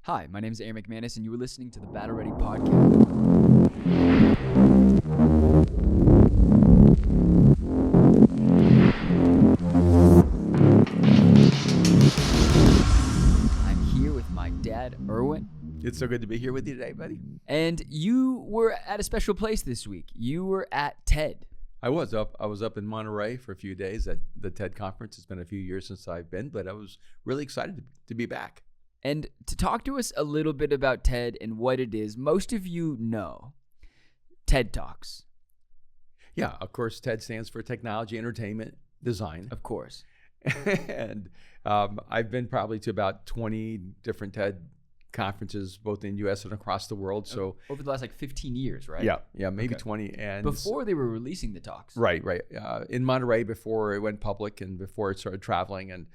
Hi, my name is Aaron McManus, and you are listening to the Battle Ready Podcast. I'm here with my dad, Erwin. It's so good to be here with you today, buddy. And you were at a special place this week. You were at TED. I was up in Monterey for a few days at the TED conference. It's been a few years since I've been, but I was really excited to be back. And to talk to us a little bit about TED and what it is, most of you know TED Talks. Yeah, of course, TED stands for Technology, Entertainment, Design. Of course. And I've been probably to about 20 different TED conferences, both in U.S. and across the world. So over the last 15 years, right? Yeah, maybe Okay. 20. And before they were releasing the talks. Right. In Monterey before it went public and before it started traveling. And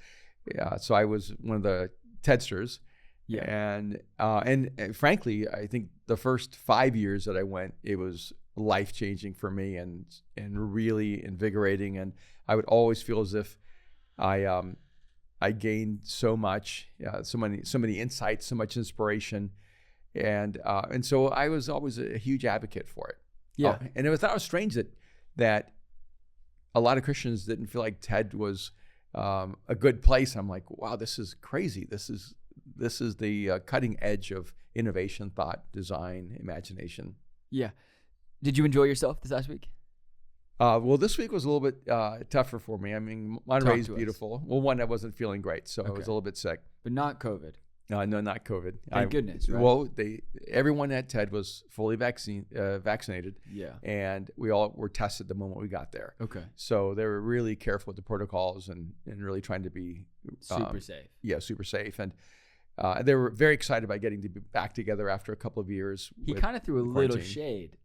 so I was one of the TEDsters. Yeah. And frankly, I think the first 5 years that I went, it was life-changing for me and really invigorating. And I would always feel as if I gained so much, so many insights, so much inspiration. And so I was always a huge advocate for it. Yeah. And I thought it was strange that a lot of Christians didn't feel like TED was a good place. I'm like, wow, this is crazy. This is the cutting edge of innovation, thought, design, imagination. Yeah. Did you enjoy yourself this last week? Well, this week was a little bit tougher for me. I mean, Monterey is beautiful. Well, one, I wasn't feling great, so I was a little bit sick. But not COVID. No, not COVID. Thank goodness, right? Well, everyone at TED was fully vaccinated. Yeah. And we all were tested the moment we got there. Okay. So they were really careful with the protocols and really trying to be super safe. Yeah, super safe. And they were very excited about getting to be back together after a couple of years. He kind of threw a little shade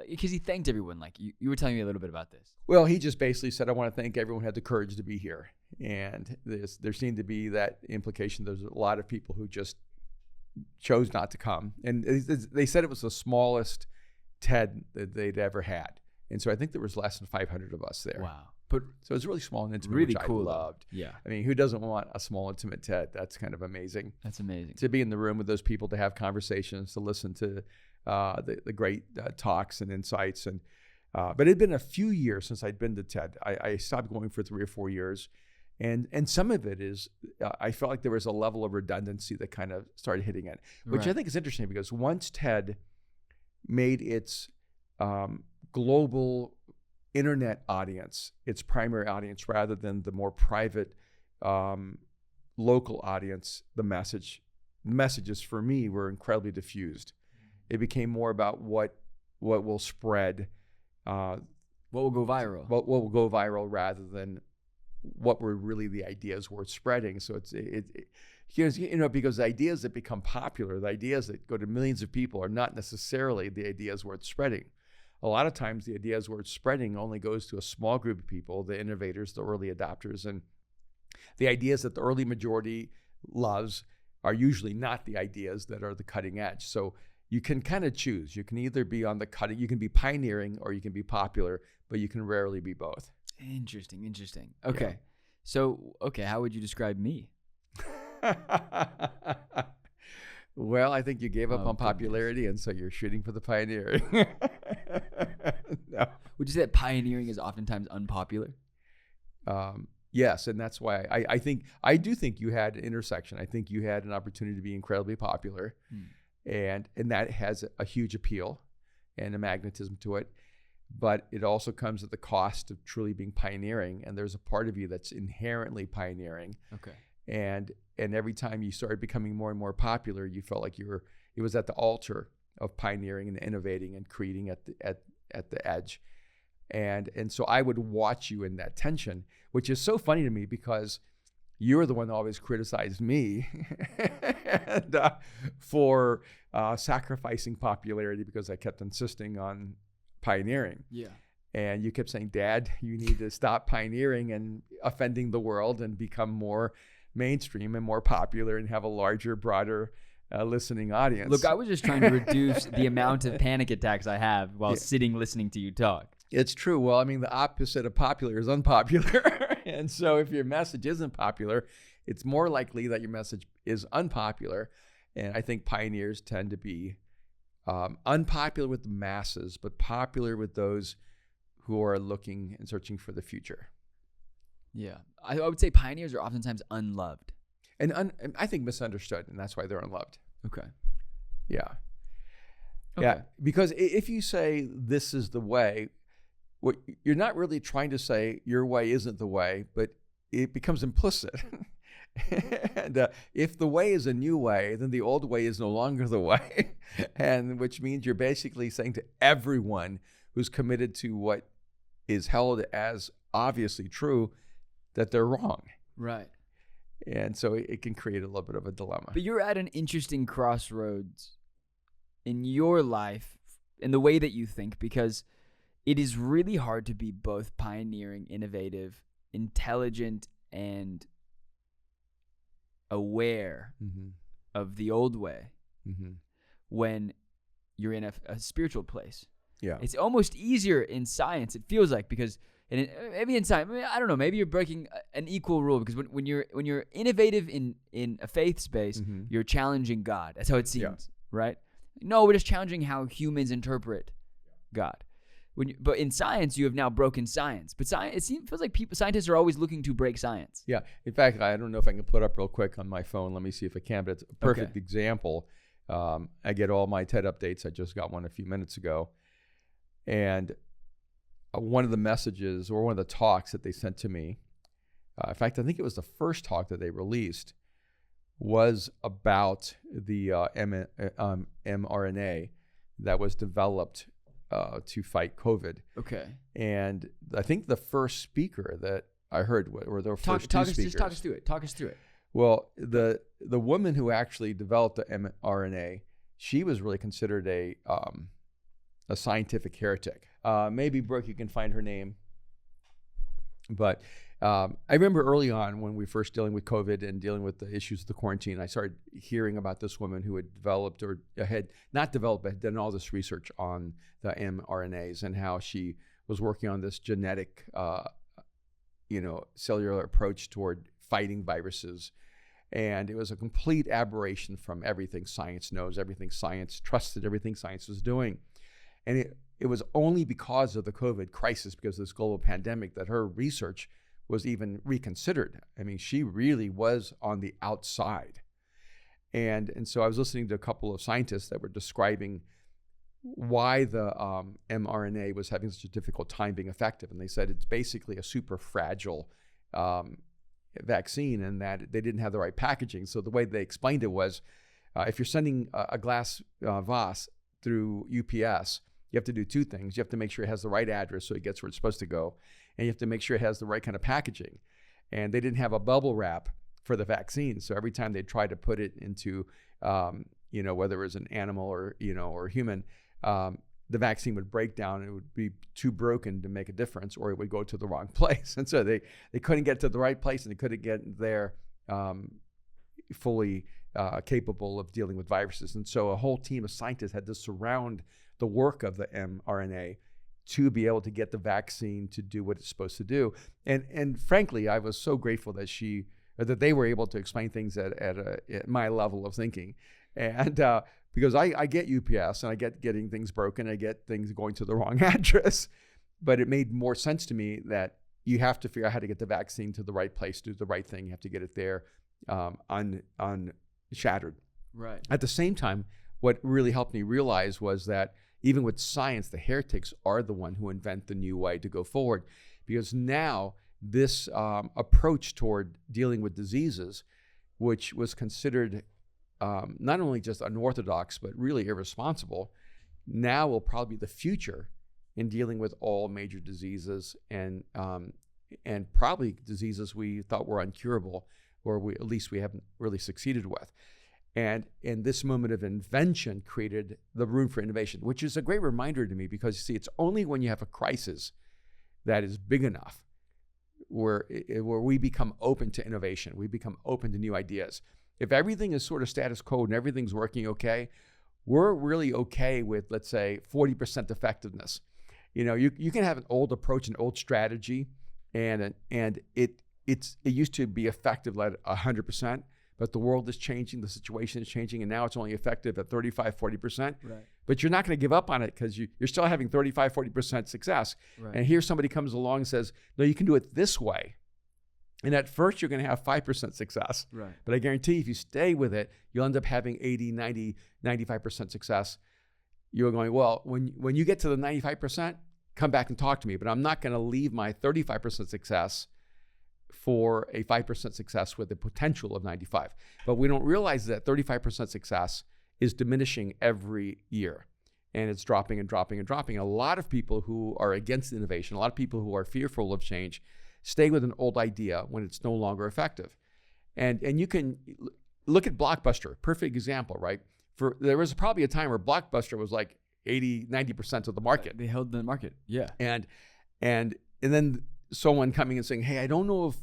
because he thanked everyone. You were telling me a little bit about this. Well, he just basically said, I want to thank everyone who had the courage to be here. And there seemed to be that implication. There's a lot of people who just chose not to come. And they said it was the smallest TED that they'd ever had. And so I think there was less than 500 of us there. Wow. So it's really small and intimate, really which cool. I loved. Yeah. I mean, who doesn't want a small, intimate TED? That's kind of amazing. That's amazing. To be in the room with those people, to have conversations, to listen to the great talks and insights. But it had been a few years since I'd been to TED. I stopped going for 3 or 4 years. And some of it is, I felt like there was a level of redundancy that kind of started hitting it, which I think is interesting because once TED made its global internet audience its primary audience rather than the more private local audience, the messages for me were incredibly diffused. It became more about what will spread, what will go viral, what will go viral rather than what were really the ideas worth spreading. So because the ideas that become popular, the ideas that go to millions of people are not necessarily the ideas worth spreading. A lot of times the ideas worth spreading only goes to a small group of people, the innovators, the early adopters, and the ideas that the early majority loves are usually not the ideas that are the cutting edge. So you can kind of choose. You can either be on the cutting, you can be pioneering, or you can be popular, but you can rarely be both. Interesting. Okay. Yeah. So, how would you describe me? Well, I think you gave up on popularity, and so you're shooting for the pioneering. No. Would you say that pioneering is oftentimes unpopular? Yes, and that's why I do think you had an intersection. I think you had an opportunity to be incredibly popular, and that has a huge appeal and a magnetism to it. But it also comes at the cost of truly being pioneering, and there's a part of you that's inherently pioneering. Okay. And every time you started becoming more and more popular, you felt like it was at the altar of pioneering and innovating and creating at the edge. And so I would watch you in that tension, which is so funny to me because you're the one that always criticized me for sacrificing popularity because I kept insisting on pioneering. Yeah. And you kept saying, Dad, you need to stop pioneering and offending the world and become more mainstream and more popular and have a larger, broader listening audience. Look, I was just trying to reduce the amount of panic attacks I have while sitting listening to you talk. It's true. Well, I mean, the opposite of popular is unpopular. And so if your message isn't popular, it's more likely that your message is unpopular. And I think pioneers tend to be unpopular with the masses, but popular with those who are looking and searching for the future. Yeah. I would say pioneers are oftentimes unloved. And I think misunderstood, and that's why they're unloved. Okay. Yeah. Okay. Yeah. Because if you say this is the way, what you're not really trying to say your way isn't the way, but it becomes implicit. And if the way is a new way, then the old way is no longer the way. And which means you're basically saying to everyone who's committed to what is held as obviously true that they're wrong. Right. And so it can create a little bit of a dilemma. But you're at an interesting crossroads in your life, in the way that you think, because it is really hard to be both pioneering, innovative, intelligent, and aware of the old way when you're in a spiritual place. Yeah. It's almost easier in science, it feels like, because maybe in science, I don't know, maybe you're breaking an equal rule, because when you're innovative in a faith space, you're challenging God. That's how it seems, right? No, we're just challenging how humans interpret God. But in science, you have now broken science. But science, feels like scientists are always looking to break science. Yeah. In fact, I don't know if I can put up real quick on my phone. Let me see if I can. But it's a perfect example. I get all my TED updates. I just got one a few minutes ago. And one of the messages or one of the talks that they sent to me, in fact, I think it was the first talk that they released, was about the mRNA that was developed to fight COVID. Okay. And I think the first speaker that I heard were the first two speakers. Just talk us through it. Talk us through it. Well, the woman who actually developed the mRNA, she was really considered a scientific heretic. Maybe, Brooke, you can find her name. But I remember early on when we were first dealing with COVID and dealing with the issues of the quarantine, I started hearing about this woman who had developed, or had not developed, but had done all this research on the mRNAs and how she was working on this genetic, cellular approach toward fighting viruses. And it was a complete aberration from everything science knows, everything science trusted, everything science was doing. And it was only because of the COVID crisis, because of this global pandemic, that her research was even reconsidered. I mean, she really was on the outside. And so I was listening to a couple of scientists that were describing why the mRNA was having such a difficult time being effective. And they said it's basically a super fragile vaccine, and that they didn't have the right packaging. So the way they explained it was, if you're sending a glass vase through UPS, you have to do two things. You have to make sure it has the right address so it gets where it's supposed to go. And you have to make sure it has the right kind of packaging. And they didn't have a bubble wrap for the vaccine. So every time they tried to put it into, whether it was an animal or human, the vaccine would break down and it would be too broken to make a difference, or it would go to the wrong place. And so they couldn't get to the right place, and they couldn't get there fully capable of dealing with viruses. And so a whole team of scientists had to surround the work of the mRNA to be able to get the vaccine to do what it's supposed to do. And frankly, I was so grateful that they were able to explain things at my level of thinking. And because I get UPS and I get getting things broken, I get things going to the wrong address, but it made more sense to me that you have to figure out how to get the vaccine to the right place, do the right thing. You have to get it there unshattered. Right. At the same time, what really helped me realize was that even with science, the heretics are the one who invent the new way to go forward, because now this approach toward dealing with diseases, which was considered not only just unorthodox, but really irresponsible, now will probably be the future in dealing with all major diseases and probably diseases we thought were incurable, or at least we haven't really succeeded with. And this moment of invention created the room for innovation, which is a great reminder to me, because you see, it's only when you have a crisis that is big enough where we become open to innovation, we become open to new ideas. If everything is sort of status quo and everything's working okay, we're really okay with, let's say, 40% effectiveness. You can have an old approach, an old strategy, and it used to be effective at 100%, but the world is changing, the situation is changing, and now it's only effective at 35, 40%. Right. But you're not going to give up on it because you're still having 35, 40% success. Right. And here somebody comes along and says, no, you can do it this way. And at first you're going to have 5% success. Right. But I guarantee if you stay with it, you'll end up having 80, 90, 95% success. You're going, well, when you get to the 95%, come back and talk to me. But I'm not going to leave my 35% success for a 5% success with the potential of 95. But we don't realize that 35% success is diminishing every year. And it's dropping and dropping and dropping. A lot of people who are against innovation, a lot of people who are fearful of change, stay with an old idea when it's no longer effective. And you can look at Blockbuster, perfect example, right? There was probably a time where Blockbuster was like 80, 90% of the market. They held the market, yeah. And then someone coming and saying, hey, I don't know if,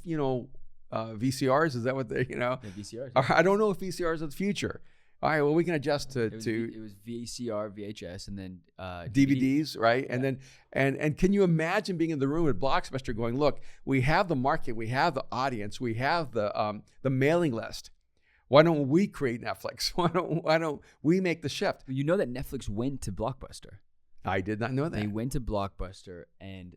VCRs, is that what they, Yeah, VCRs. I don't know if VCRs are the future. All right, well, we can adjust it was VCR, VHS, and then DVDs, right? Yeah. And then and can you imagine being in the room at Blockbuster going, look, we have the market, we have the audience, we have the mailing list. Why don't we create Netflix? Why don't we make the shift? You know that Netflix went to Blockbuster. I did not know that. They went to Blockbuster and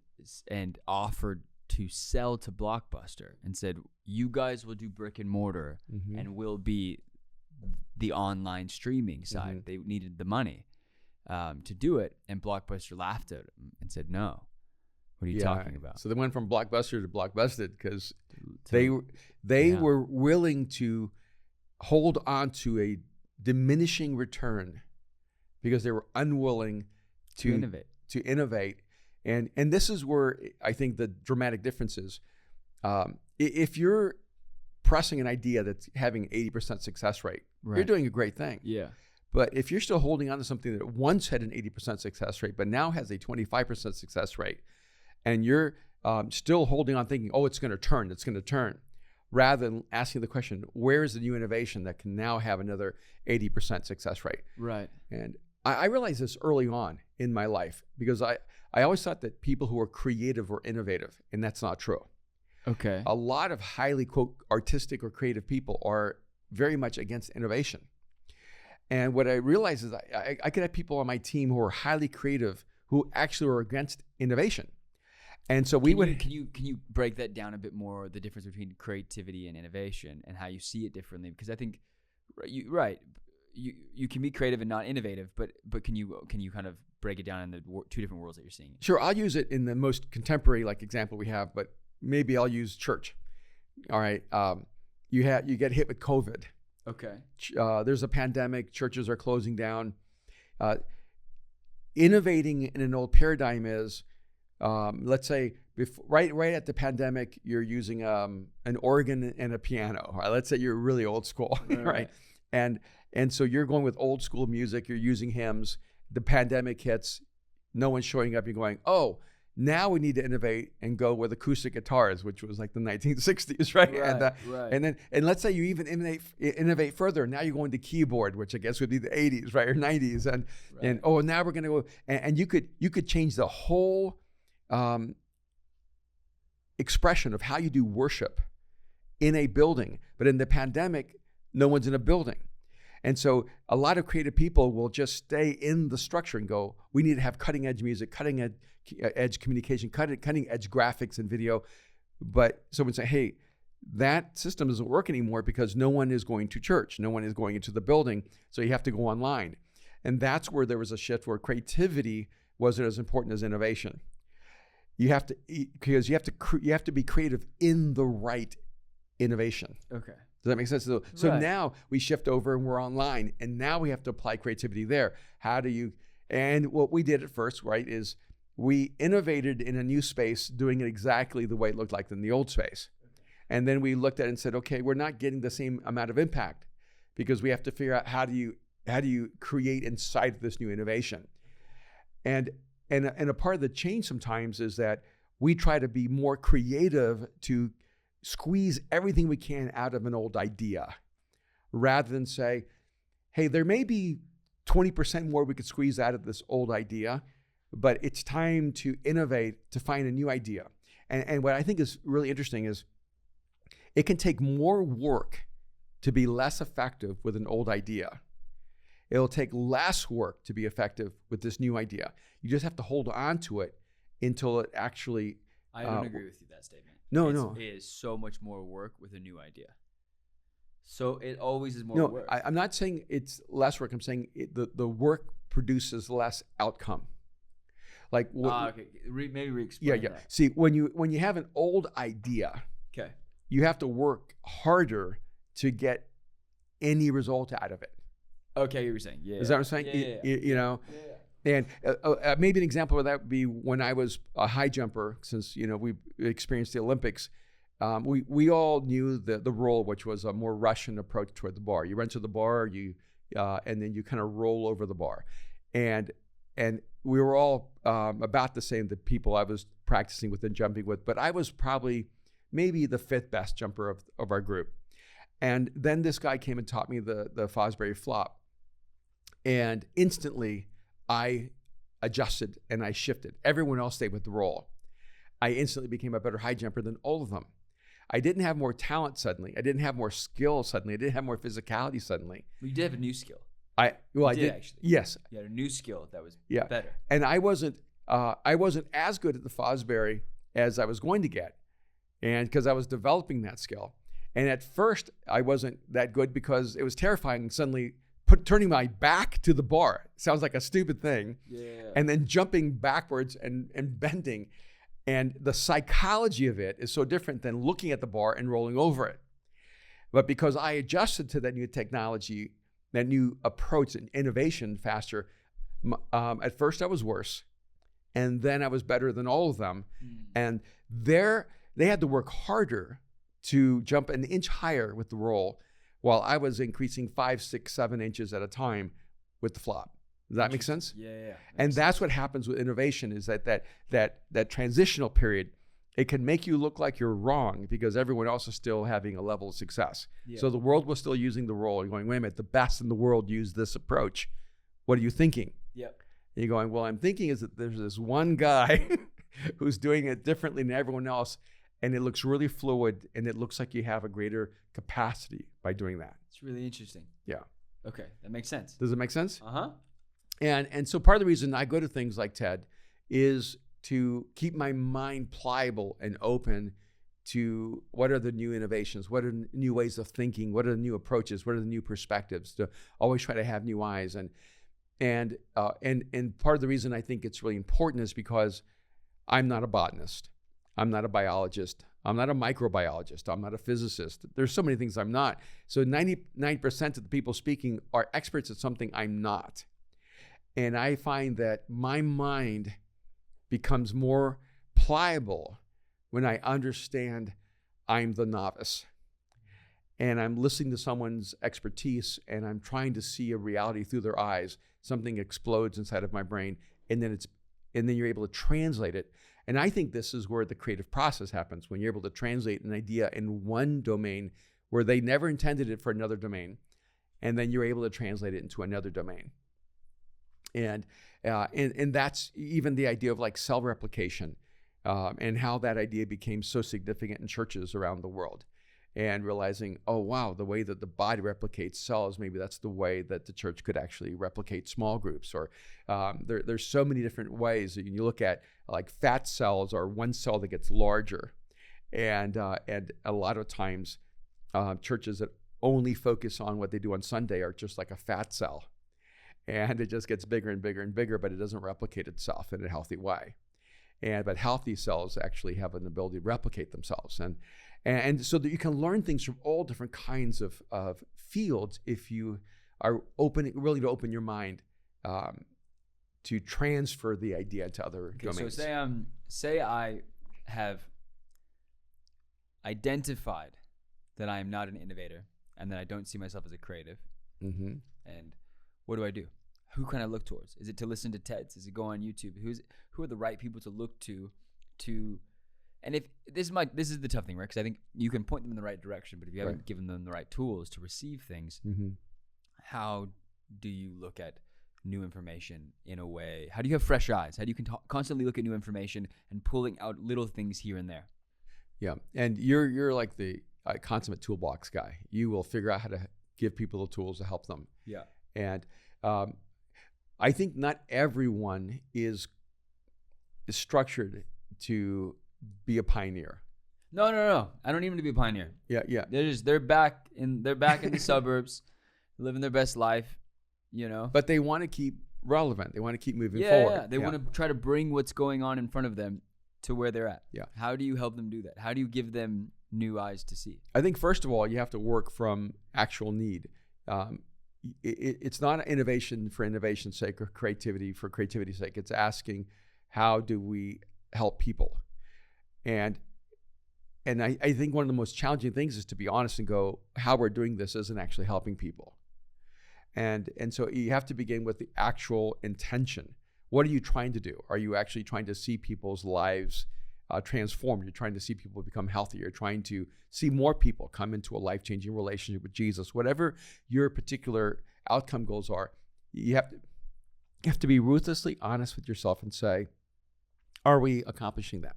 offered to sell to Blockbuster and said, you guys will do brick and mortar and we'll be the online streaming side. Mm-hmm. They needed the money to do it, and Blockbuster laughed at them and said, no. What are you talking about? So they went from Blockbuster to Blockbusted because they were willing to hold on to a diminishing return because they were unwilling to innovate. And this is where I think the dramatic difference is. If you're pressing an idea that's having 80% success rate, you're doing a great thing. Yeah. But if you're still holding on to something that once had an 80% success rate, but now has a 25% success rate, and you're still holding on thinking, oh, it's going to turn, rather than asking the question, where is the new innovation that can now have another 80% success rate? Right. And I realized this early on in my life because I always thought that people who are creative were innovative, and that's not true. Okay. A lot of highly, quote, artistic or creative people are very much against innovation. And what I realized is I could have people on my team who are highly creative who actually are against innovation. And so can you break that down a bit more, the difference between creativity and innovation and how you see it differently? Because I think you can be creative and not innovative, but can you kind of break it down in the two different worlds that you're seeing? Sure, I'll use it in the most contemporary example we have, but maybe I'll use church. All right, you get hit with COVID. Okay. There's a pandemic. Churches are closing down. Innovating in an old paradigm is, let's say, right at the pandemic, you're using an organ and a piano. Right? Let's say you're really old school, right? And so you're going with old school music. You're using hymns. The pandemic hits. No one's showing up. You're going, oh, now we need to innovate and go with acoustic guitars, which was like the 1960s, right? Right. And let's say you even innovate further. Now you're going to keyboard, which I guess would be the 80s, right, or 90s, and now we're going to go. And you could change the whole expression of how you do worship in a building. But in the pandemic, no one's in a building. And so a lot of creative people will just stay in the structure and go, we need to have cutting edge music, cutting edge communication, cutting edge graphics and video. But someone say, hey, that system doesn't work anymore because no one is going to church. No one is going into the building. So you have to go online. And that's where there was a shift where creativity wasn't as important as innovation. You have to be creative in the right innovation. Okay. Does that make sense? So now we shift over and we're online, and now we have to apply creativity there. And what we did at first, right, is we innovated in a new space, doing it exactly the way it looked like in the old space. And then we looked at it and said, okay, we're not getting the same amount of impact because we have to figure out how do you create inside this new innovation. And a part of the change sometimes is that we try to be more creative to squeeze everything we can out of an old idea rather than say, hey, there may be 20% more we could squeeze out of this old idea, but it's time to innovate to find a new idea. And what I think is really interesting is it can take more work to be less effective with an old idea. It'll take less work to be effective with this new idea. You just have to hold on to it until it actually... I don't agree with you that statement. No. It is so much more work with a new idea. So it always is more work. I'm not saying it's less work. I'm saying the work produces less outcome. Like okay. Maybe re-explain that. See, when you have an old idea, okay, you have to work harder to get any result out of it. Okay, you were saying, yeah. Is that what I'm saying? Yeah. You know, and maybe an example of that would be when I was a high jumper. Since we experienced the Olympics, we all knew the roll, which was a more Russian approach toward the bar. You run to the bar, and then you kind of roll over the bar, and we were all about the same, the people I was practicing with and jumping with, but I was probably maybe the 5th best jumper of our group. And then this guy came and taught me the Fosbury flop. And instantly I adjusted and I shifted. Everyone else stayed with the roll. I instantly became a better high jumper than all of them. I didn't have more talent suddenly. I didn't have more skill suddenly. I didn't have more physicality suddenly. Well, you did have a new skill. I did actually. Yes. You had a new skill that was better. And I wasn't as good at the Fosbury as I was going to get, and because I was developing that skill. And at first I wasn't that good because it was terrifying suddenly turning my back to the bar. Sounds like a stupid thing. Yeah. And then jumping backwards and bending. And the psychology of it is so different than looking at the bar and rolling over it. But because I adjusted to that new technology, that new approach and innovation faster, at first I was worse. And then I was better than all of them. And they had to work harder to jump an inch higher with the roll, while I was increasing 5, 6, 7 inches at a time with the flop. Does that make sense? Yeah. And that's what happens with innovation, is that transitional period, it can make you look like you're wrong because everyone else is still having a level of success. Yeah. So the world was still using the roll. You're going, wait a minute, the best in the world use this approach. What are you thinking? Yep. And you're going, well, I'm thinking is that there's this one guy who's doing it differently than everyone else, and it looks really fluid, and it looks like you have a greater capacity by doing that. It's really interesting. Yeah. Okay, that makes sense. Does it make sense? Uh-huh. And so part of the reason I go to things like TED is to keep my mind pliable and open to what are the new innovations, what are new ways of thinking, what are the new approaches, what are the new perspectives, to always try to have new eyes. And part of the reason I think it's really important is because I'm not a botanist. I'm not a biologist. I'm not a microbiologist. I'm not a physicist. There's so many things I'm not. So 99% of the people speaking are experts at something I'm not. And I find that my mind becomes more pliable when I understand I'm the novice. And I'm listening to someone's expertise, and I'm trying to see a reality through their eyes. Something explodes inside of my brain, and then you're able to translate it. And I think this is where the creative process happens, when you're able to translate an idea in one domain where they never intended it for another domain, and then you're able to translate it into another domain. And that's even the idea of like cell replication, and how that idea became so significant in churches around the world. And realizing, oh wow, the way that the body replicates cells, maybe that's the way that the church could actually replicate small groups. Or there's so many different ways. You look at like fat cells are one cell that gets larger, and a lot of times churches that only focus on what they do on Sunday are just like a fat cell, and it just gets bigger and bigger and bigger, but it doesn't replicate itself in a healthy way. But healthy cells actually have an ability to replicate themselves, and so that you can learn things from all different kinds of fields if you are willing to open your mind to transfer the idea to other domains. So say I have identified that I am not an innovator and that I don't see myself as a creative. Mm-hmm. And what do? Who can I look towards? Is it to listen to TEDs? Is it go on YouTube? Who are the right people to look to? And if this is the tough thing, right? Because I think you can point them in the right direction, but if you haven't given them the right tools to receive things, mm-hmm. how do you look at new information in a way? How do you have fresh eyes? How do you constantly look at new information and pulling out little things here and there? Yeah, and you're like the consummate toolbox guy. You will figure out how to give people the tools to help them. Yeah. And I think not everyone is structured to be a pioneer. No. I don't need them to be a pioneer. Yeah. They're back in the suburbs, living their best life, you know. But they want to keep relevant. They want to keep moving forward. Yeah. They want to try to bring what's going on in front of them to where they're at. Yeah. How do you help them do that? How do you give them new eyes to see? I think first of all, you have to work from actual need. It's not innovation for innovation's sake or creativity for creativity's sake. It's asking, how do we help people? And I think one of the most challenging things is to be honest and go, how we're doing this isn't actually helping people. And so you have to begin with the actual intention. What are you trying to do? Are you actually trying to see people's lives transformed? You're trying to see people become healthier. You're trying to see more people come into a life-changing relationship with Jesus. Whatever your particular outcome goals are, you have to be ruthlessly honest with yourself and say, are we accomplishing that?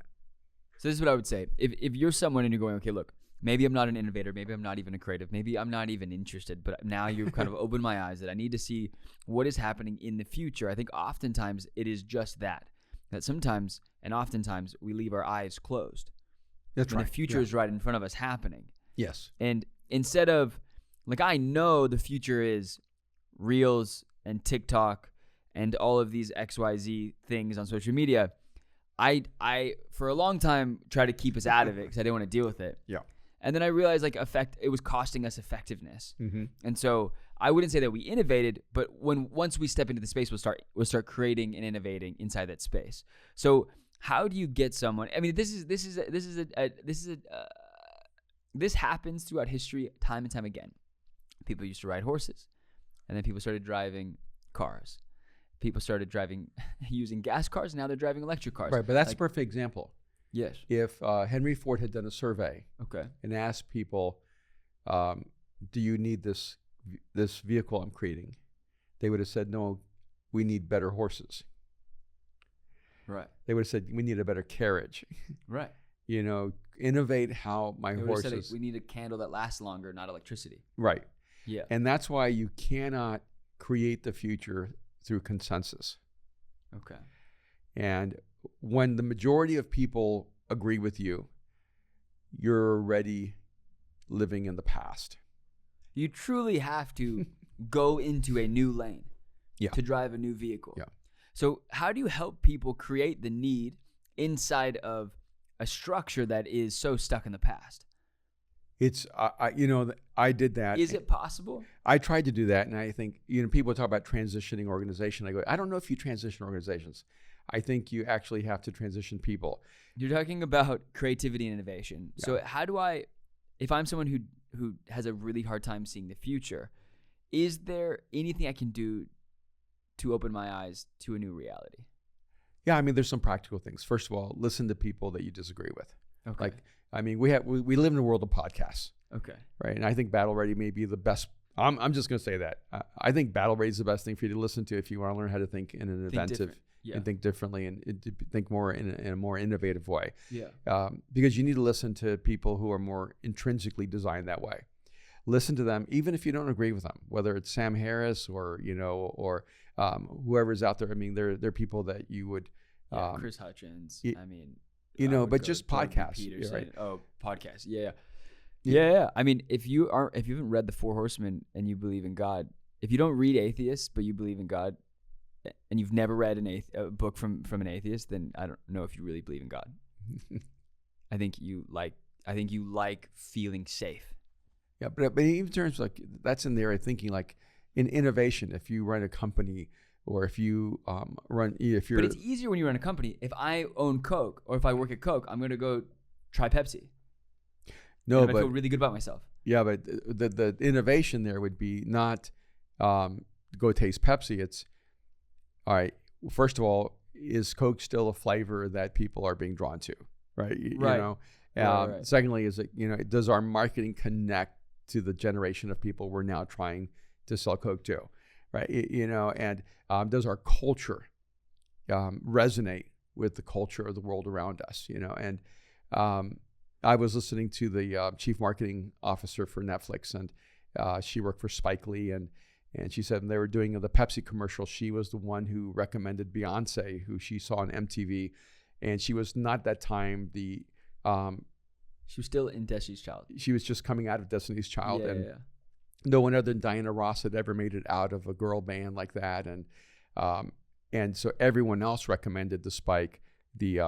So this is what I would say. If you're someone and you're going, okay, look, maybe I'm not an innovator, maybe I'm not even a creative, maybe I'm not even interested, but now you've kind of opened my eyes that I need to see what is happening in the future. I think oftentimes it is just that sometimes and oftentimes we leave our eyes closed. That's right. The future is right in front of us happening. Yes. And instead of, like, I know the future is Reels and TikTok and all of these XYZ things on social media. I for a long time tried to keep us out of it because I didn't want to deal with it. Yeah. And then I realized it was costing us effectiveness. Mm-hmm. And so I wouldn't say that we innovated, but once we step into the space, we'll start creating and innovating inside that space. So how do you get someone? I mean, this happens throughout history, time and time again. People used to ride horses, and then people started driving cars. People started using gas cars, and now they're driving electric cars. Right, but that's a perfect example. Yes. If Henry Ford had done a survey, and asked people, "Do you need this vehicle I'm creating?" they would have said, "No, we need better horses." Right. They would have said, "We need a better carriage." Right. Innovate how my horses. We need a candle that lasts longer, not electricity. Right. Yeah. And that's why you cannot create the future through consensus. Okay. And when the majority of people agree with you, you're already living in the past. You truly have to go into a new lane to drive a new vehicle. Yeah. So how do you help people create the need inside of a structure that is so stuck in the past? It's, I did that. Is it possible? I tried to do that. And I think, people talk about transitioning organization. I go, I don't know if you transition organizations. I think you actually have to transition people. You're talking about creativity and innovation. Yeah. So how do if I'm someone who has a really hard time seeing the future, is there anything I can do to open my eyes to a new reality? Yeah, there's some practical things. First of all, listen to people that you disagree with. Okay. We live in a world of podcasts. Okay. Right, and I think Battle Ready may be the best. I'm just going to say that. I think Battle Ready is the best thing for you to listen to if you want to learn how to think in an inventive and think differently and think more in a more innovative way. Yeah. Because you need to listen to people who are more intrinsically designed that way. Listen to them, even if you don't agree with them, whether it's Sam Harris or whoever's out there. They're people that you would. Chris Hutchins. But just podcasts. Right? Oh, podcasts. Yeah. Yeah. If you haven't read The Four Horsemen and you believe in God, if you don't read atheists but you believe in God, and you've never read a book from an atheist, then I don't know if you really believe in God. I think you like feeling safe. Yeah, but even in terms of that's in there. Thinking in innovation, if you run a company. Or if you but it's easier when you run a company. If I own Coke or if I work at Coke, I'm going to go try Pepsi. No, but I feel really good about myself. Yeah, but the innovation there would be not go taste Pepsi. It's all right. First of all, is Coke still a flavor that people are being drawn to? Right. Right. Secondly, is it does our marketing connect to the generation of people we're now trying to sell Coke to? right? And does our culture resonate with the culture of the world around us? And I was listening to the chief marketing officer for Netflix, and she worked for Spike Lee, and she said when they were doing the Pepsi commercial, she was the one who recommended Beyonce, who she saw on MTV, and she was not that time she was still in Destiny's Child. She was just coming out of Destiny's Child, and yeah. no one other than Diana Ross had ever made it out of a girl band like that, and so everyone else recommended the Spike, the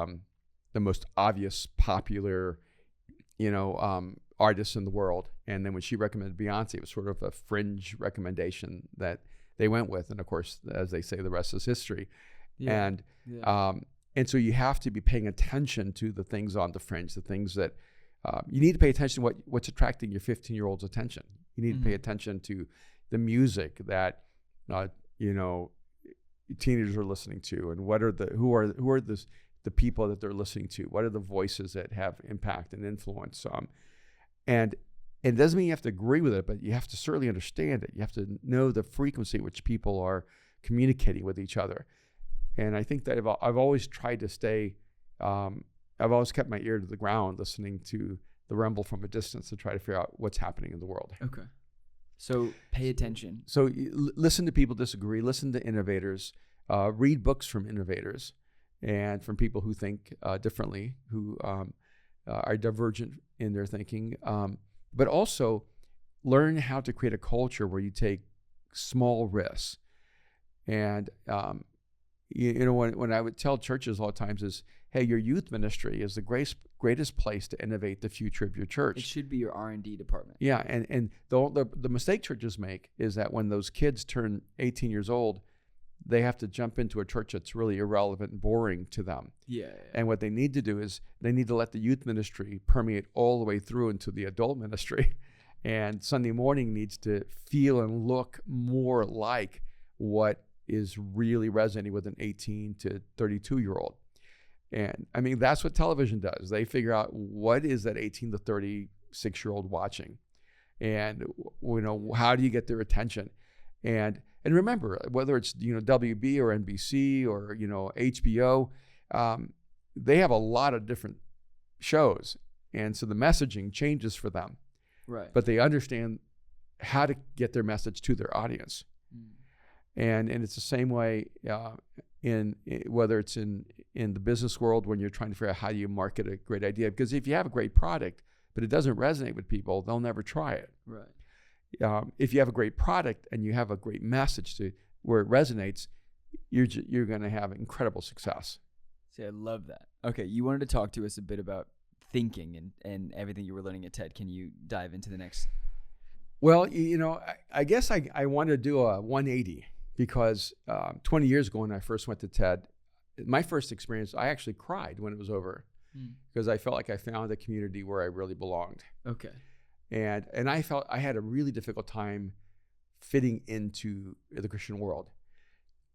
most obvious popular, artist in the world. And then when she recommended Beyonce, it was sort of a fringe recommendation that they went with. And of course, as they say, the rest is history. Yeah. And so you have to be paying attention to the things on the fringe, the things that you need to pay attention to what's attracting your 15-year-old's attention. You need to pay attention to the music that, teenagers are listening to, and who are the people that they're listening to. What are the voices that have impact and influence? And it doesn't mean you have to agree with it, but you have to certainly understand it. You have to know the frequency at which people are communicating with each other. And I think that I've always tried to stay, I've always kept my ear to the ground, listening to the rumble from a distance to try to figure out what's happening in the world. Okay. So pay attention. So listen to people disagree, listen to innovators, read books from innovators and from people who think differently, who are divergent in their thinking, but also learn how to create a culture where you take small risks. And when I would tell churches all the times is, hey, your youth ministry is the greatest place to innovate the future of your church. It should be your R&D department. Yeah, and the mistake churches make is that when those kids turn 18 years old, they have to jump into a church that's really irrelevant and boring to them. Yeah. And what they need to do is they need to let the youth ministry permeate all the way through into the adult ministry. And Sunday morning needs to feel and look more like what is really resonating with an 18 to 32-year-old. And I mean, that's what television does. They figure out what is that 18 to 36-year-old watching, and how do you get their attention? And remember, whether it's WB or NBC or HBO, they have a lot of different shows, and so the messaging changes for them. Right. But they understand how to get their message to their audience. And it's the same way whether it's in the business world when you're trying to figure out how do you market a great idea. Because if you have a great product, but it doesn't resonate with people, they'll never try it. Right. If you have a great product and you have a great message to where it resonates, you're going to have incredible success. See, I love that. Okay, you wanted to talk to us a bit about thinking and everything you were learning at TED. Can you dive into the next? Well, I guess I want to do a 180 because 20 years ago when I first went to TED, my first experience, I actually cried when it was over because I felt like I found a community where I really belonged. Okay. And I felt I had a really difficult time fitting into the Christian world.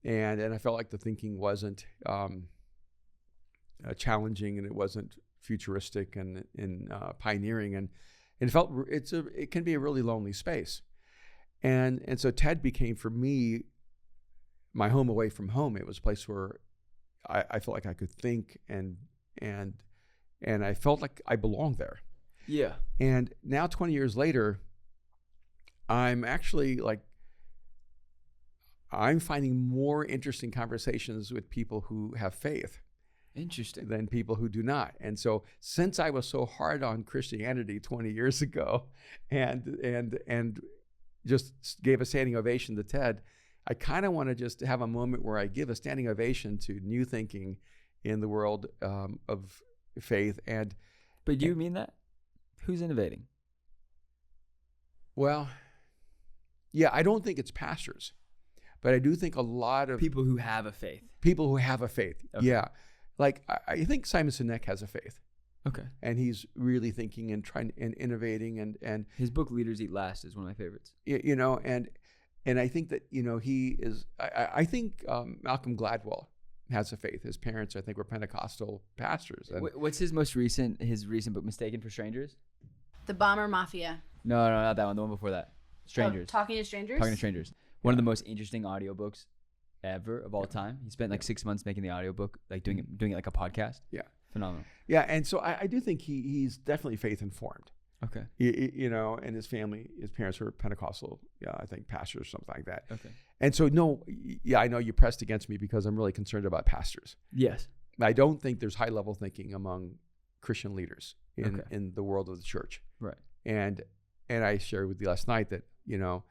And I felt like the thinking wasn't challenging, and it wasn't futuristic and pioneering, and it felt it can be a really lonely space. And so TED became for me my home away from home. It was a place where I felt like I could think and I felt like I belonged there. Yeah. And now 20 years later, I'm actually I'm finding more interesting conversations with people who have faith. Interesting. Than people who do not. And so since I was so hard on Christianity 20 years ago and just gave a standing ovation to TED, I kind of want to just have a moment where I give a standing ovation to new thinking in the world of faith. But do you mean that? Who's innovating? Well, yeah, I don't think it's pastors, but I do think a lot of people who have a faith. People who have a faith. Okay. Yeah. Like, I think Simon Sinek has a faith. Okay. And he's really thinking and trying and innovating and his book Leaders Eat Last is one of my favorites. And I think that, he is, I think Malcolm Gladwell has a faith. His parents, I think, were Pentecostal pastors. And what's his recent book, Mistaken for Strangers? The Bomber Mafia. No, not that one. The one before that. Strangers. Oh, Talking to Strangers? Talking to Strangers. One of the most interesting audiobooks ever of all time. He spent like 6 months making the audiobook, like doing it like a podcast. Yeah. Phenomenal. Yeah. And so I do think he's definitely faith informed. Okay. You know, and his parents were Pentecostal, I think pastors or something like that. Okay. And so, no, yeah, I know you pressed against me because I'm really concerned about pastors. Yes. I don't think there's high level thinking among Christian leaders in the world of the church. Right. And I shared with you last night that, you know,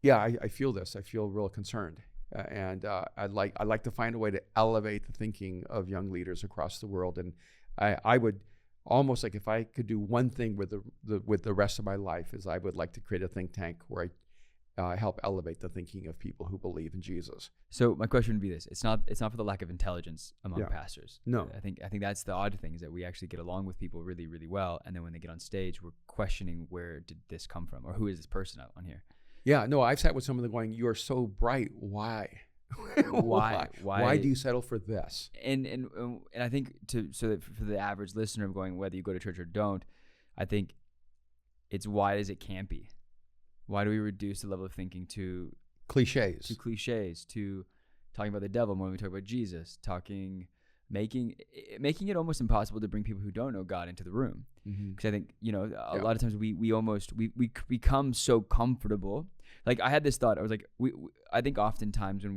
yeah, I feel this. I feel real concerned. And I'd like to find a way to elevate the thinking of young leaders across the world. And I would almost like, if I could do one thing with the rest of my life, is I would like to create a think tank where I help elevate the thinking of people who believe in Jesus. So my question would be this: it's not for the lack of intelligence among pastors. No, I think that's the odd thing, is that we actually get along with people really, really well, and then when they get on stage, we're questioning, where did this come from, or who is this person on here? Yeah, no, I've sat with some of them going, "You are so bright. Why? Why do you settle for this?" And I think so that for the average listener, going, whether you go to church or don't, I think it's, why does it can't be? Why do we reduce the level of thinking to cliches? To talking about the devil more than we talk about Jesus, making it almost impossible to bring people who don't know God into the room. Because I think, you know, a lot of times we become so comfortable. Like, I had this thought. I was like, I think oftentimes when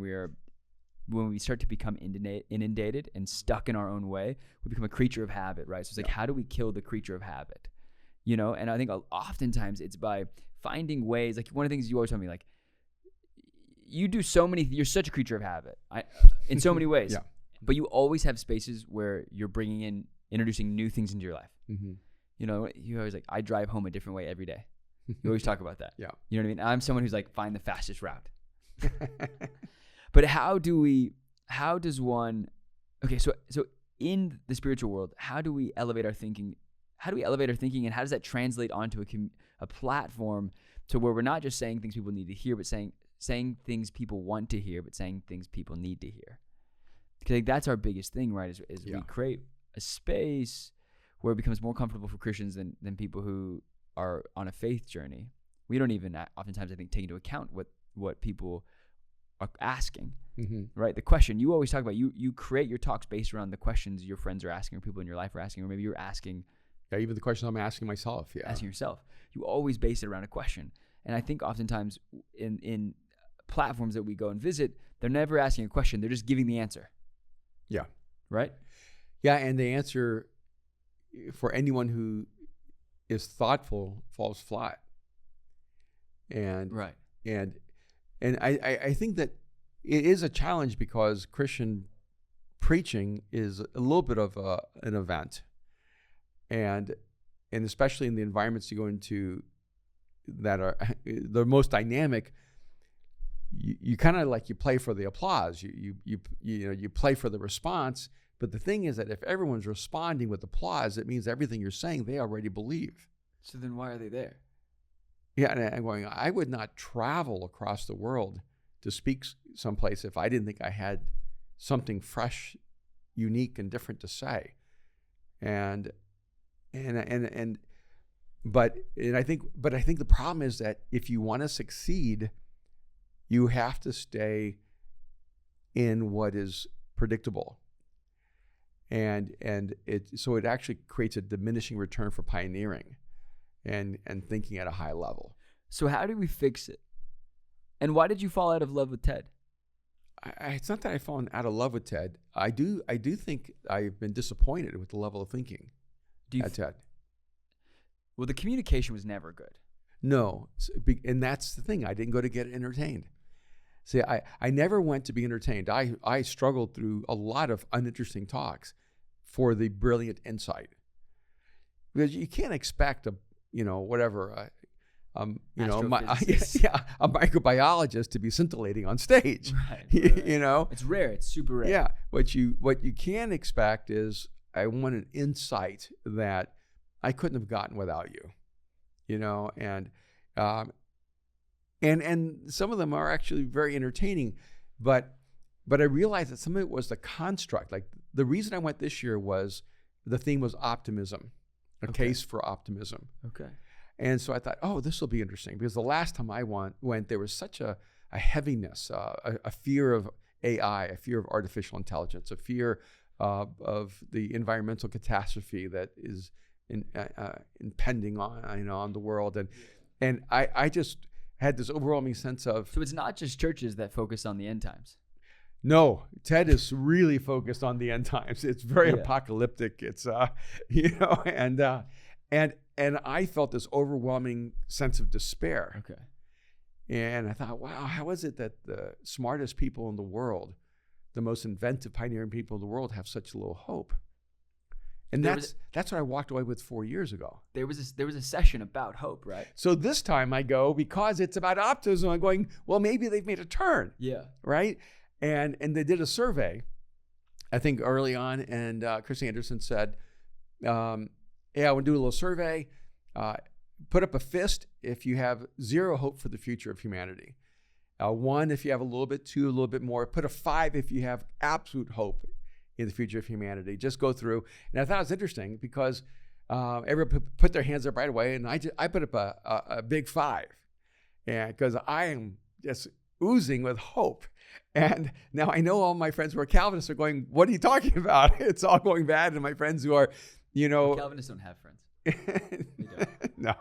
we start to become inundated and stuck in our own way, we become a creature of habit, right? So it's like, how do we kill the creature of habit? You know, and I think oftentimes it's by finding ways. Like, one of the things you always tell me, like, you're such a creature of habit in so many ways. But you always have spaces where you're introducing new things into your life. You know, you always like, I drive home a different way every day. You always talk about that. Yeah. You know what I mean? I'm someone who's like, find the fastest route. But how does one, okay, so in the spiritual world, how do we elevate our thinking? And how does that translate onto a platform to where we're not just saying things people need to hear, but saying things people want to hear, but saying things people need to hear? Because I think that's our biggest thing, right? Is we create a space where it becomes more comfortable for Christians than people who are on a faith journey. We don't even oftentimes, I think, take into account what people are asking, right? The question you always talk about, you create your talks based around the questions your friends are asking, or people in your life are asking, or maybe you're asking. Yeah, even the question I'm asking myself. Yeah, asking yourself. You always base it around a question, and I think oftentimes in platforms that we go and visit, they're never asking a question; they're just giving the answer. Yeah. Right? Yeah, and the answer for anyone who is thoughtful falls flat. And right. And I think that it is a challenge, because Christian preaching is a little bit of an event. And especially in the environments you go into that are the most dynamic, you kind of like, you play for the applause, you play for the response. But the thing is that if everyone's responding with applause, it means everything you're saying they already believe. So then why are they there? Yeah, and I'm going, I would not travel across the world to speak someplace if I didn't think I had something fresh, unique, and different to say. But I think the problem is that if you want to succeed, you have to stay in what is predictable. And it actually creates a diminishing return for pioneering and thinking at a high level. So how do we fix it? And why did you fall out of love with TED? It's not that I've fallen out of love with TED. I do think I've been disappointed with the level of thinking at TED. Well, the communication was never good. No, and that's the thing. I didn't go to get entertained. See, I never went to be entertained. I struggled through a lot of uninteresting talks for the brilliant insight. Because you can't expect a microbiologist to be scintillating on stage. Right. You know, it's rare. It's super rare. Yeah. What you can expect is, I want an insight that I couldn't have gotten without you. You know, and some of them are actually very entertaining, but I realized that some of it was the construct. Like, the reason I went this year was the theme was optimism, a case for optimism. Okay. And so I thought, oh, this will be interesting, because the last time I went, there was such a heaviness, a fear of AI, a fear of artificial intelligence, a fear of the environmental catastrophe that is impending on the world, and I just had this overwhelming sense of. So it's not just churches that focus on the end times. No, TED is really focused on the end times. It's very apocalyptic. It's and I felt this overwhelming sense of despair. Okay. And I thought, wow, how is it that the smartest people in the world, the most inventive, pioneering people in the world, have such little hope? And that's what I walked away with 4 years ago. There was a session about hope, right? So this time I go, because it's about optimism, I'm going, well, maybe they've made a turn. Yeah. Right? And they did a survey, I think early on, and Chris Anderson said, I want to do a little survey. Put up a fist if you have zero hope for the future of humanity. 1 if you have a little bit, 2 a little bit more. Put a 5 if you have absolute hope in the future of humanity. Just go through. And I thought it was interesting because everyone put their hands up right away, and I put up a big 5, and because I am just oozing with hope. And now I know all my friends who are Calvinists are going, what are you talking about? It's all going bad. And my friends who are, Calvinists don't have friends. They don't. No.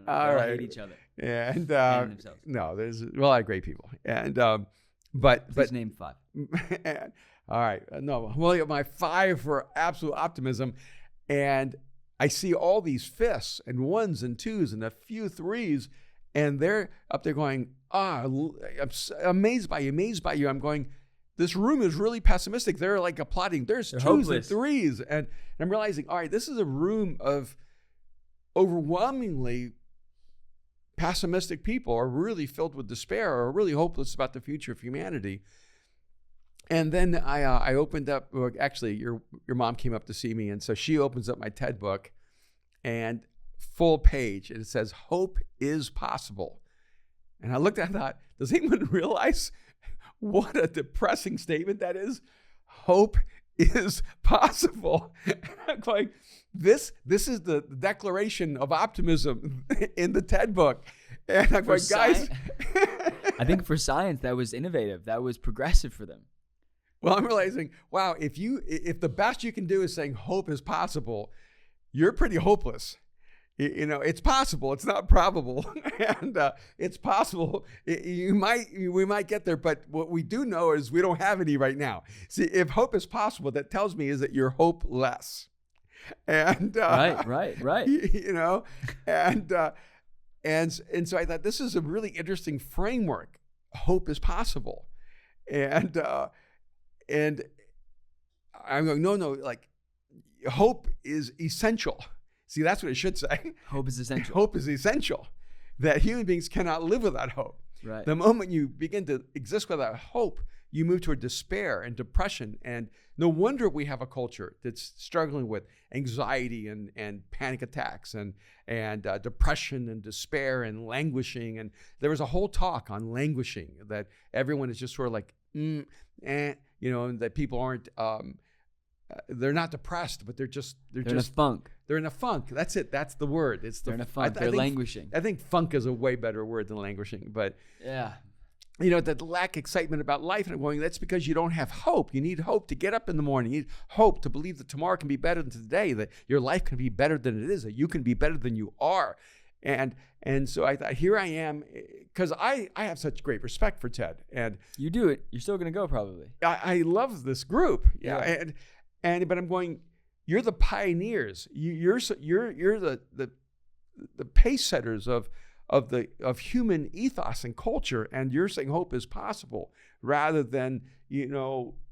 All right. hate each other. And themselves. no, there's a lot of great people. And but name 5. And, all right. No, well, my 5 for absolute optimism. And I see all these fists and 1s and 2s and a few 3s, and they're up there going, I'm amazed by you. I'm going, this room is really pessimistic. They're like applauding. There's 2s hopeless. and 3s. And I'm realizing, all right, this is a room of overwhelmingly pessimistic people, are really filled with despair, or really hopeless about the future of humanity. And then I opened up, actually, your mom came up to see me, and so she opens up my TED book, and full page, and it says, hope is possible. And I looked at it and thought, does anyone realize what a depressing statement that is? Hope is possible. And I'm going, this is the declaration of optimism in the TED book. And I'm going, guys. I think for science, that was innovative. That was progressive for them. Well, I'm realizing, wow, if the best you can do is saying hope is possible, you're pretty hopeless. It's possible. It's not probable, and it's possible. We might get there, but what we do know is we don't have any right now. See, if hope is possible, that tells me is that you're hopeless, and right. And so I thought this is a really interesting framework. Hope is possible, and I'm going, no, like hope is essential. See, that's what it should say. Hope is essential. Hope is essential. That human beings cannot live without hope. Right. The moment you begin to exist without hope, you move toward despair and depression. And no wonder we have a culture that's struggling with anxiety and panic attacks and depression and despair and languishing. And there was a whole talk on languishing, that everyone is just sort of like, that people aren't, they're not depressed, but they're in a funk. They're in a funk. That's it. That's the word. They're in a funk. They're languishing. I think funk is a way better word than languishing. But yeah, that lack excitement about life. And I'm going, that's because you don't have hope. You need hope to get up in the morning. You need hope to believe that tomorrow can be better than today, that your life can be better than it is, that you can be better than you are. And so I thought, here I am, because I have such great respect for TED. And you do it. You're still going to go probably. I love this group. Yeah. But I'm going, you're the pioneers. You're the pace setters of human ethos and culture, and you're saying hope is possible, rather than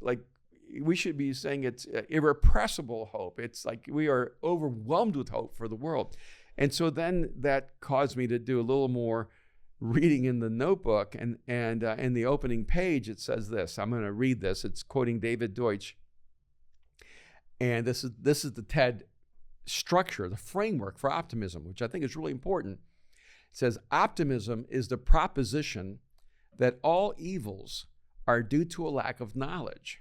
like we should be saying it's irrepressible hope. It's like we are overwhelmed with hope for the world. And so then that caused me to do a little more reading in the notebook, and in the opening page it says this. I'm going to read this. It's quoting David Deutsch. And this is the TED structure, the framework for optimism, which I think is really important. It says, optimism is the proposition that all evils are due to a lack of knowledge,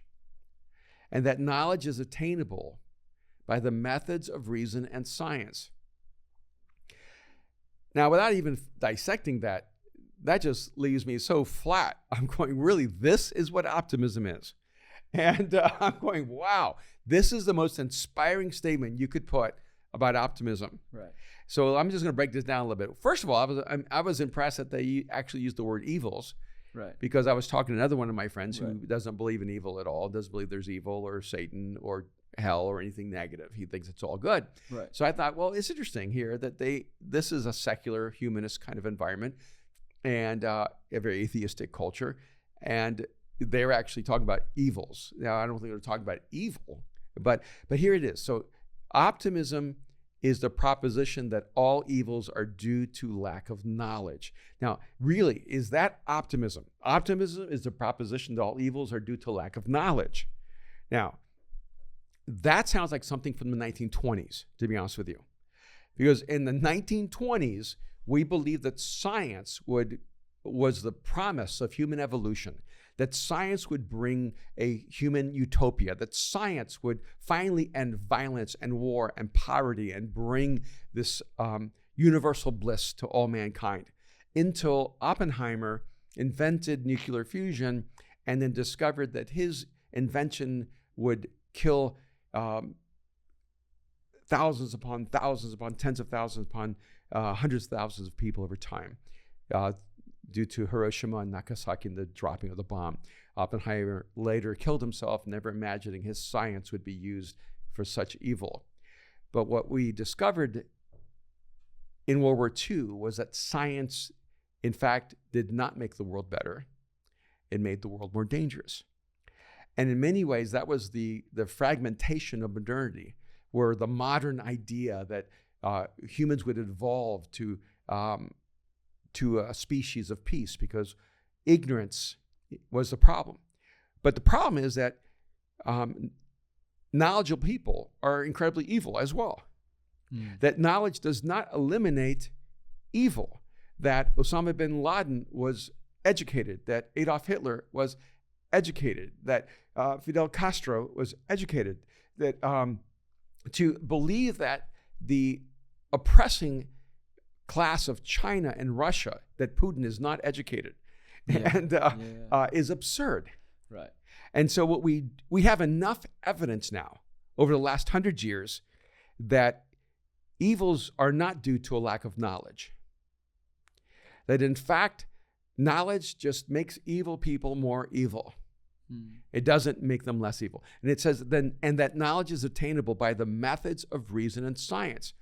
and that knowledge is attainable by the methods of reason and science. Now, without even dissecting that just leaves me so flat. I'm going, really, this is what optimism is. And I'm going, wow, this is the most inspiring statement you could put about optimism. Right. So I'm just going to break this down a little bit. First of all, I was impressed that they actually used the word evils. Right. Because I was talking to another one of my friends who doesn't believe in evil at all, doesn't believe there's evil or Satan or hell or anything negative. He thinks it's all good. Right. So I thought, well, it's interesting here that this is a secular humanist kind of environment and a very atheistic culture. And they're actually talking about evils. Now, I don't think they're talking about evil, but here it is. So optimism is the proposition that all evils are due to lack of knowledge. Now, really, is that optimism? Optimism is the proposition that all evils are due to lack of knowledge. Now, that sounds like something from the 1920s, to be honest with you. Because in the 1920s, we believed that science was the promise of human evolution, that science would bring a human utopia, that science would finally end violence and war and poverty and bring this universal bliss to all mankind, until Oppenheimer invented nuclear fusion and then discovered that his invention would kill thousands upon tens of thousands upon hundreds of thousands of people over time due to Hiroshima and Nagasaki and the dropping of the bomb. Oppenheimer later killed himself, never imagining his science would be used for such evil. But what we discovered in World War II was that science, in fact, did not make the world better. It made the world more dangerous. And in many ways, that was the fragmentation of modernity, where the modern idea that humans would evolve to a species of peace because ignorance was the problem. But the problem is that knowledgeable people are incredibly evil as well. That knowledge does not eliminate evil. That Osama bin Laden was educated, that Adolf Hitler was educated, that Fidel Castro was educated, that to believe that the oppressing class of China and Russia, that Putin is not educated and is absurd. Right. And so what we have enough evidence now over the last 100 years that evils are not due to a lack of knowledge. That in fact, knowledge just makes evil people more evil. It doesn't make them less evil. And it says then, and that knowledge is attainable by the methods of reason and science.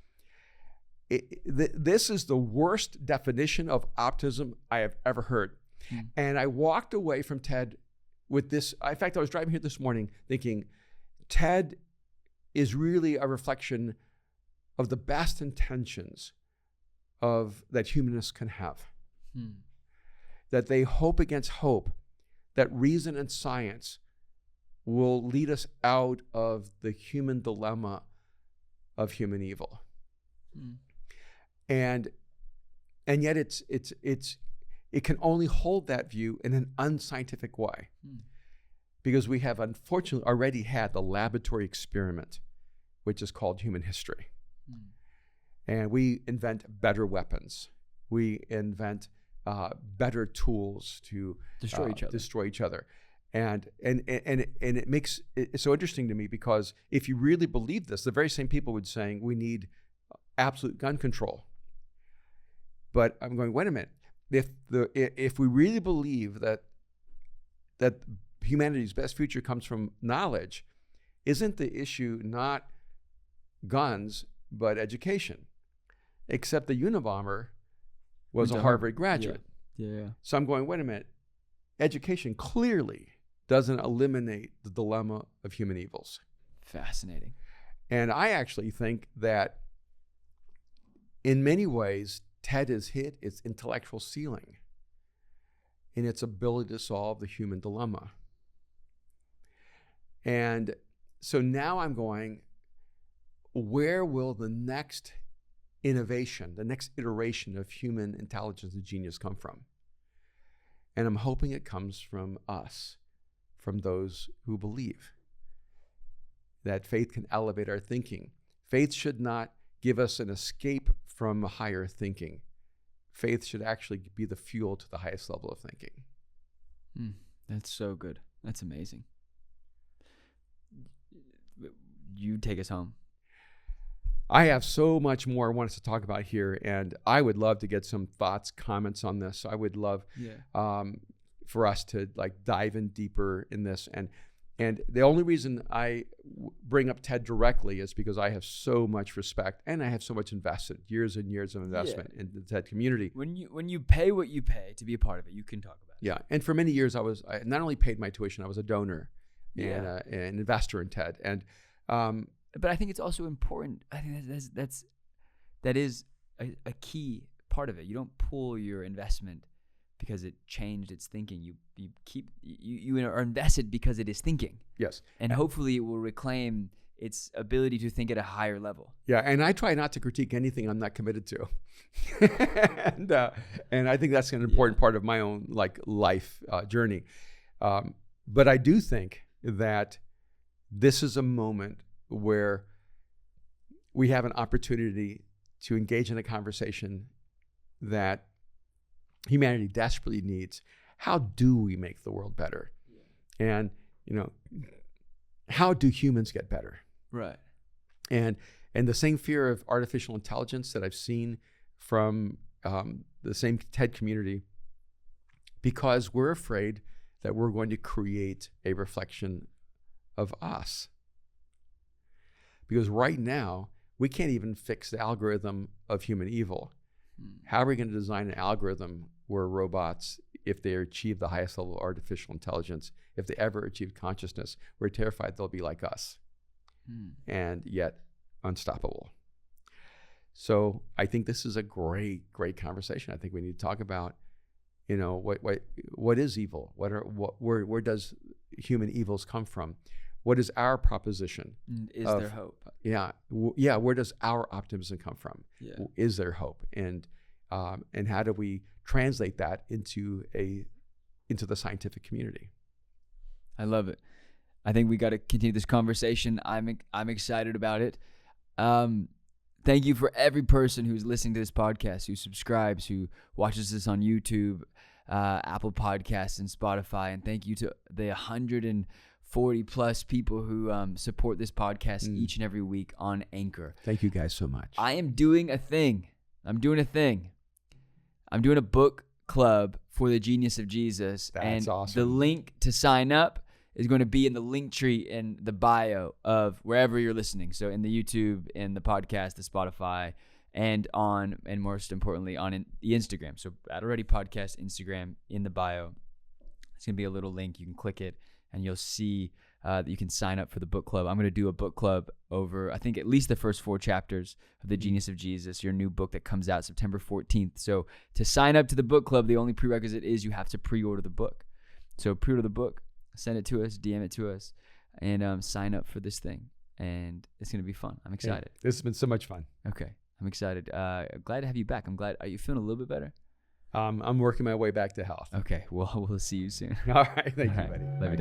This is the worst definition of optimism I have ever heard. And I walked away from TED with this. In fact, I was driving here this morning thinking, TED is really a reflection of the best intentions that humanists can have. That they hope against hope that reason and science will lead us out of the human dilemma of human evil. And yet it can only hold that view in an unscientific way. Because we have unfortunately already had the laboratory experiment, which is called human history. And we invent better weapons. We invent better tools to destroy each other. And it makes it so interesting to me, because if you really believe this, the very same people would saying we need absolute gun control. But I'm going, wait a minute. If we really believe that humanity's best future comes from knowledge, isn't the issue not guns but education? Except the Unabomber was a Harvard graduate. Yeah. So I'm going, wait a minute. Education clearly doesn't eliminate the dilemma of human evils. Fascinating. And I actually think that in many ways, TED has hit its intellectual ceiling in its ability to solve the human dilemma. And so now I'm going, where will the next innovation, the next iteration of human intelligence and genius come from? And I'm hoping it comes from us, from those who believe that faith can elevate our thinking. Faith should not give us an escape from higher thinking. faith should actually be the fuel to the highest level of thinking. That's so good. That's amazing. You take us home. I have so much more I want us to talk about here, and I would love to get some thoughts, comments on this. I would love for us to like dive in deeper in this. And the only reason I bring up TED directly is because I have so much respect and I have so much invested, years and years of investment in the TED community. When you pay what you pay to be a part of it, you can talk about it. Yeah, and for many years I not only paid my tuition, I was a donor and an investor in TED. And but I think it's also important. I think that is a key part of it. You don't pull your investment because it changed its thinking. You are invested because it is thinking. Yes. And hopefully it will reclaim its ability to think at a higher level. Yeah, and I try not to critique anything I'm not committed to. and I think that's an important part of my own life journey. But I do think that this is a moment where we have an opportunity to engage in a conversation that humanity desperately needs. How do we make the world better? And, how do humans get better? Right. And the same fear of artificial intelligence that I've seen from the same TED community, because we're afraid that we're going to create a reflection of us. Because right now, we can't even fix the algorithm of human evil. How are we going to design an algorithm where robots, if they achieve the highest level of artificial intelligence, if they ever achieve consciousness, we're terrified they'll be like us, and yet unstoppable. So I think this is a great, great conversation. I think we need to talk about, what is evil? Where does human evils come from? What is our proposition? Is there hope? Yeah. Where does our optimism come from? Yeah. Is there hope? And how do we translate that into the scientific community? I love it. I think we got to continue this conversation. I'm excited about it. Thank you for every person who's listening to this podcast, who subscribes, who watches this on YouTube, Apple Podcasts, and Spotify. And thank you to the 140 plus people who support this podcast each and every week on Anchor. Thank you guys so much. I am doing a thing. I'm doing a book club for the Genius of Jesus. That's awesome. The link to sign up is going to be in the link tree in the bio of wherever you're listening. So in the YouTube, in the podcast, the Spotify, and most importantly, on the Instagram. So At Already Podcast Instagram, in the bio. It's going to be a little link. You can click it and you'll see that you can sign up for the book club. I'm going to do a book club over, I think, at least the first 4 chapters of The Genius of Jesus, your new book that comes out September 14th. So to sign up to the book club, the only prerequisite is you have to pre-order the book. So pre-order the book, send it to us, DM it to us, and sign up for this thing. And it's going to be fun. I'm excited. This has been so much fun. Okay. I'm excited. Glad to have you back. Are you feeling a little bit better? I'm working my way back to health. Okay. Well, we'll see you soon. All right. Thank you, buddy. Love you,